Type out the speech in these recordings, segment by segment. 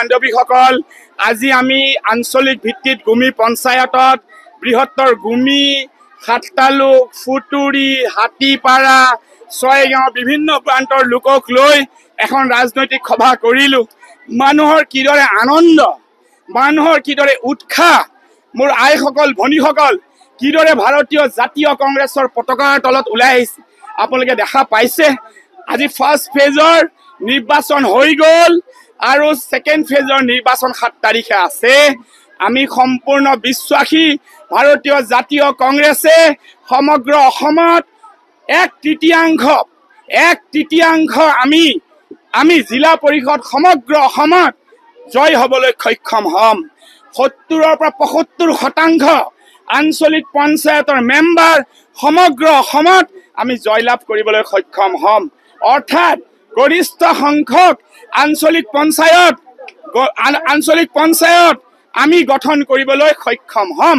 বান্ধৱীসকল, আজি আমি আঞ্চলিক ভিত্তিত গুমি পঞ্চায়তত বৃহত্তৰ গুমি, সাততালুক, ফুটুৰি, হাতীপাৰা, ছয়গাঁও বিভিন্ন প্ৰান্তৰ লোকক লৈ এখন ৰাজনৈতিক সভা কৰিলোঁ। মানুহৰ কিদৰে আনন্দ, মানুহৰ কিদৰে উৎসাহ, মোৰ আইসকল, ভনীসকল কিদৰে ভাৰতীয় জাতীয় কংগ্ৰেছৰ পতাকাৰ তলত ওলাই আহিছে আপোনালোকে দেখা পাইছে। আজি ফাৰ্ষ্ট ফেজৰ নিৰ্বাচন হৈ গ'ল আৰু ছেকেণ্ড ফেজৰ নিৰ্বাচন 7 তাৰিখে আছে। আমি সম্পূৰ্ণ বিশ্বাসী ভাৰতীয় জাতীয় কংগ্ৰেছে সমগ্ৰ অসমত এক তৃতীয়াংশ আমি জিলা পৰিষদ সমগ্ৰ অসমত জয় হ'বলৈ সক্ষম হ'ম। 70ৰ পৰা 75% আঞ্চলিক পঞ্চায়তৰ মেম্বাৰ সমগ্ৰ অসমত আমি জয়লাভ কৰিবলৈ সক্ষম হ'ম। অৰ্থাৎ গৰিষ্ঠ সংখ্যক আঞ্চলিক পঞ্চায়ত আমি গঠন কৰিবলৈ সক্ষম হ'ম।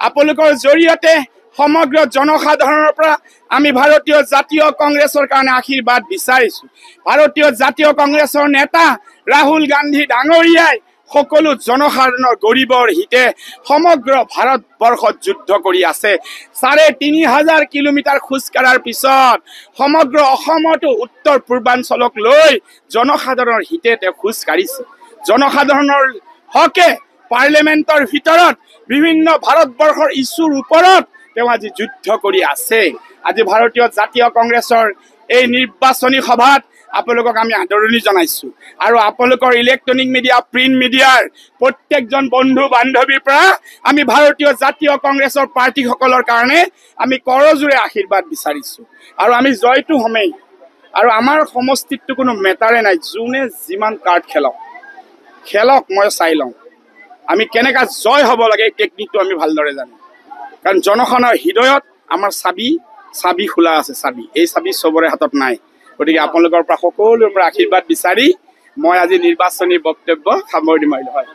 আপোনালোকৰ জৰিয়তে সমগ্ৰ জনসাধাৰণৰ পৰা আমি ভাৰতীয় জাতীয় কংগ্ৰেছৰ কাৰণে আশীৰ্বাদ বিচাৰিছোঁ। ভাৰতীয় জাতীয় কংগ্ৰেছৰ নেতা ৰাহুল গান্ধী ডাঙৰীয়াই সকলো জনসাধাৰণৰ গৰীবৰ হিতে সমগ্ৰ ভাৰতবৰ্ষত যুদ্ধ কৰি আছে। 3,500 কিলোমিটাৰ খোজকাঢ়াৰ পিছত সমগ্ৰ অসমতো উত্তৰ পূৰ্বাঞ্চলক লৈ জনসাধাৰণৰ হিতে তেওঁ খোজ কাঢ়িছে। জনসাধাৰণৰ হকে পাৰ্লিমেণ্টৰ ভিতৰত বিভিন্ন ভাৰতবৰ্ষৰ ইছ্যুৰ ওপৰত তেওঁ আজি যুদ্ধ কৰি আছে। আজি ভাৰতীয় জাতীয় কংগ্ৰেছৰ এই নিৰ্বাচনী সভাত আপোনালোকক আমি আদৰণি জনাইছোঁ আৰু আপোনালোকৰ ইলেক্ট্ৰনিক মিডিয়া, প্ৰিণ্ট মিডিয়াৰ প্ৰত্যেকজন বন্ধু বান্ধৱীৰ পৰা আমি ভাৰতীয় জাতীয় কংগ্ৰেছৰ প্ৰাৰ্থীসকলৰ কাৰণে আমি কৰজোৰে আশীৰ্বাদ বিচাৰিছোঁ আৰু আমি জয়টো হ'মেই। আৰু আমাৰ সমষ্টিতটো কোনো মেটাৰে নাই, যোনে যিমান কাৰ্ড খেলক মই চাই লওঁ। আমি কেনেকুৱা জয় হ'ব লাগে এই টেকনিকটো আমি ভালদৰে জানো, কাৰণ জনসাধাৰণৰ হৃদয়ত আমাৰ চাবি খোলা আছে। এই চাবি চবৰে হাতত নাই। গতিকে আপোনালোকৰ পৰা সকলোৰে পৰা আশীৰ্বাদ বিচাৰি মই আজি নিৰ্বাচনী বক্তব্য সামৰণি মাৰিলোঁ। হয়।